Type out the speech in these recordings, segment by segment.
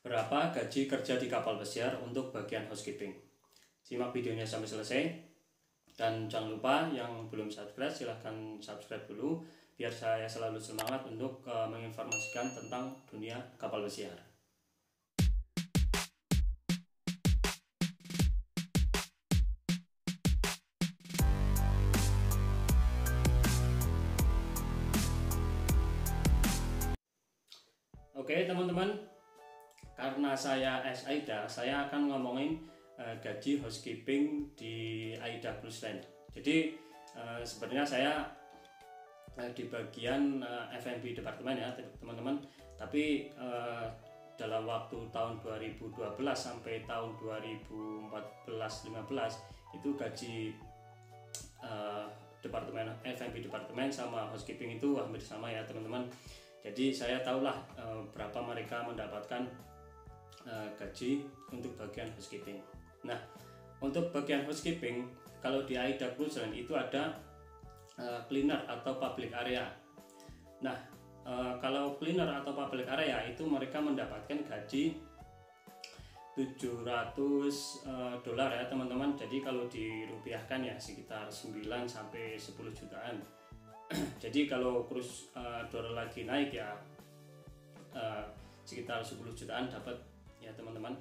Berapa gaji kerja di kapal pesiar untuk bagian housekeeping? Simak videonya sampai selesai. Dan jangan lupa yang belum subscribe silahkan subscribe dulu biar saya selalu semangat untuk menginformasikan tentang dunia kapal pesiar. Oke teman-teman, karena saya AIDA, saya akan ngomongin gaji housekeeping di AIDA Cruise Line. Jadi sebenarnya saya di bagian F&B departemen ya teman-teman. Tapi dalam waktu tahun 2012 sampai tahun 2014-15 itu gaji departemen F&B departemen sama housekeeping itu hampir sama ya teman-teman. Jadi saya tahulah berapa mereka mendapatkan gaji untuk bagian housekeeping. Nah, untuk bagian housekeeping kalau di AIDA Cruise Line itu ada cleaner atau public area. Nah, kalau cleaner atau public area itu mereka mendapatkan gaji $700 ya teman-teman. Jadi kalau dirupiahkan ya sekitar 9 sampai 10 jutaan. Jadi kalau cruise dollar lagi naik ya sekitar 10 jutaan dapat ya teman-teman.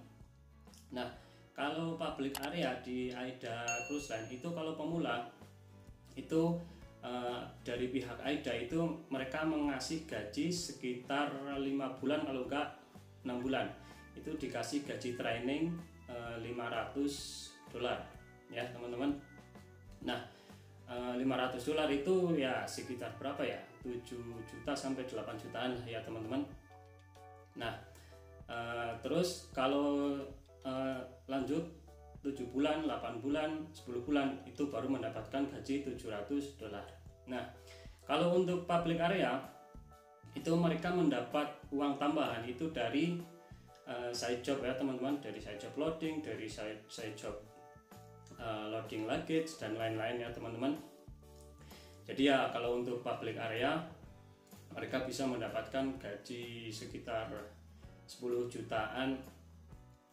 Nah, kalau public area di AIDA Cruise Line itu kalau pemula itu dari pihak AIDA itu mereka mengasih gaji sekitar 5 bulan kalau enggak 6 bulan. Itu dikasih gaji training $500 ya teman-teman. Nah, $500 itu ya sekitar berapa ya? 7 juta sampai 8 jutaan ya teman-teman. Nah, terus kalau lanjut 7 bulan, 8 bulan, 10 bulan itu baru mendapatkan gaji $700. Nah, kalau untuk public area itu mereka mendapat uang tambahan itu dari side job ya teman-teman, dari side job loading, dari side job loading luggage dan lain-lain ya teman-teman. Jadi ya kalau untuk public area mereka bisa mendapatkan gaji sekitar 10 jutaan,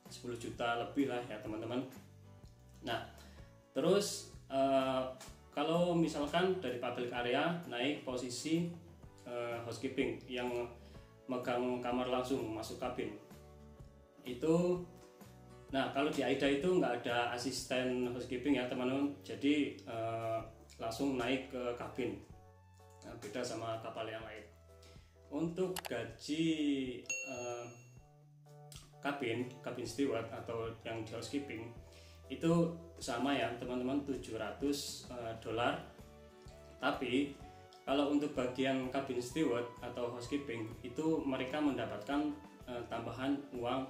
10 juta lebih lah ya teman-teman. Nah, terus kalau misalkan dari public area naik posisi housekeeping yang megang kamar langsung masuk kabin itu. Nah, kalau di AIDA itu nggak ada asisten housekeeping ya teman-teman. Jadi langsung naik ke kabin. Nah, beda sama kapal yang lain. Untuk gaji kabin steward atau yang di housekeeping itu sama ya teman-teman, $700. Tapi kalau untuk bagian kabin steward atau housekeeping itu mereka mendapatkan tambahan uang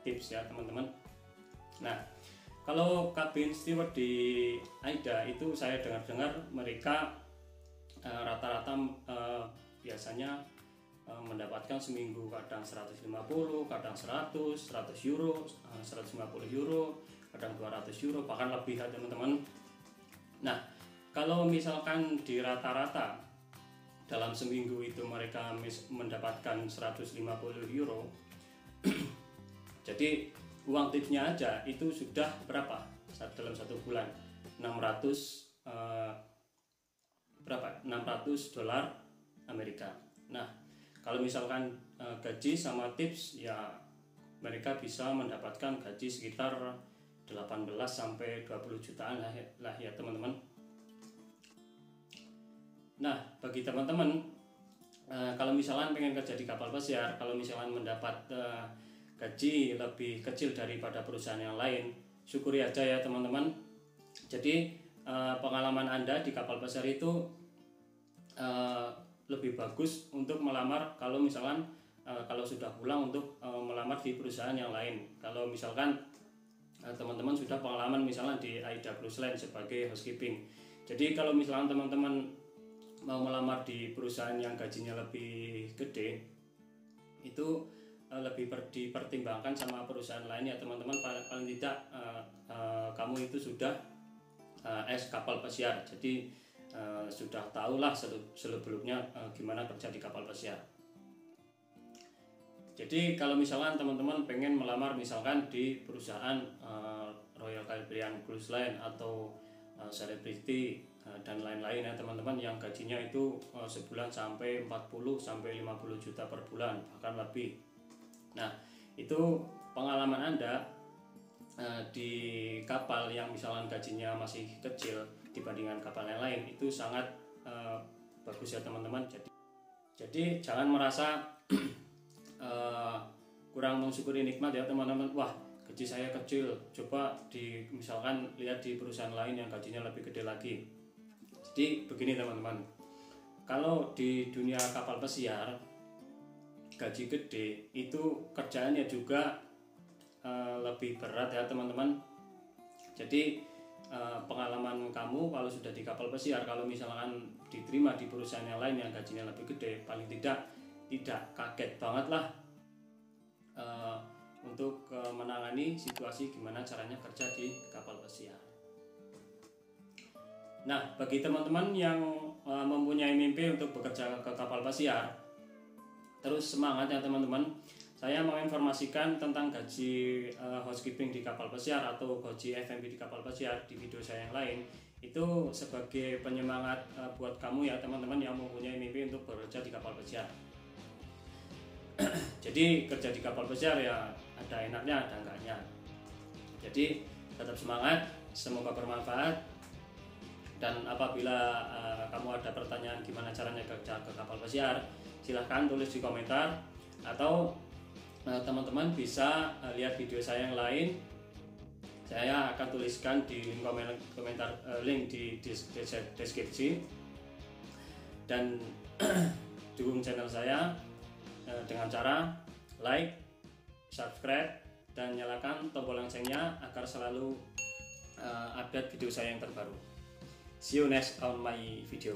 tips ya teman-teman. Nah, kalau kabin steward di AIDA itu saya dengar-dengar mereka rata-rata biasanya mendapatkan seminggu kadang 150, kadang 100 euro, 150 euro, kadang 200 euro, bahkan lebih ya teman-teman. Nah, kalau misalkan di rata-rata dalam seminggu itu mereka mendapatkan 150 euro jadi uang tipsnya aja itu sudah berapa dalam satu bulan? 600 berapa? $600 Amerika. Nah, kalau misalkan gaji sama tips ya mereka bisa mendapatkan gaji sekitar 18 sampai 20 jutaan lah ya teman-teman. Nah, bagi teman-teman kalau misalkan pengen kerja di kapal pesiar, kalau misalkan mendapat gaji lebih kecil daripada perusahaan yang lain, syukuri aja ya teman-teman. Jadi pengalaman Anda di kapal pesiar itu lebih bagus untuk melamar kalau misalkan kalau sudah pulang untuk melamar di perusahaan yang lain. Kalau misalkan teman-teman sudah pengalaman misalnya di AIDA Cruise Line sebagai housekeeping. Jadi kalau misalkan teman-teman mau melamar di perusahaan yang gajinya lebih gede itu lebih dipertimbangkan sama perusahaan lain ya teman-teman. Paling tidak kamu itu sudah kapal pesiar, jadi sudah tahulah seluk-beluknya gimana kerja di kapal pesiar. Jadi kalau misalkan teman-teman pengen melamar misalkan di perusahaan Royal Caribbean Cruise Line atau selebriti dan lain-lain ya teman-teman, yang gajinya itu sebulan sampai 40 sampai 50 juta per bulan bahkan lebih. Nah, itu pengalaman Anda di kapal yang misalkan gajinya masih kecil dibandingkan kapal yang lain itu sangat bagus ya teman-teman. Jadi jangan merasa kurang mensyukuri nikmat ya teman-teman. Wah, gaji saya kecil, coba misalkan lihat di perusahaan lain yang gajinya lebih gede lagi. Jadi begini teman-teman, kalau di dunia kapal pesiar gaji gede itu kerjaannya juga lebih berat ya teman-teman. Jadi pengalaman kamu kalau sudah di kapal pesiar, kalau misalkan diterima di perusahaan yang lain yang gajinya lebih gede, paling tidak kaget banget lah untuk menangani situasi gimana caranya kerja di kapal pesiar. Nah, bagi teman-teman yang mempunyai mimpi untuk bekerja ke kapal pesiar, terus semangat ya teman-teman. Saya menginformasikan tentang gaji housekeeping di kapal pesiar atau gaji F&B di kapal pesiar di video saya yang lain, itu sebagai penyemangat buat kamu ya teman-teman yang mempunyai mimpi untuk bekerja di kapal pesiar. Jadi kerja di kapal pesiar ya ada enaknya ada enggaknya. Jadi tetap semangat, semoga bermanfaat. Dan apabila kamu ada pertanyaan gimana caranya kerja ke kapal pesiar, silahkan tulis di komentar, atau teman-teman bisa lihat video saya yang lain. Saya akan tuliskan di komentar link di deskripsi. Dan dukung channel saya dengan cara like, subscribe, dan nyalakan tombol loncengnya agar selalu update video saya yang terbaru. See you next on my video.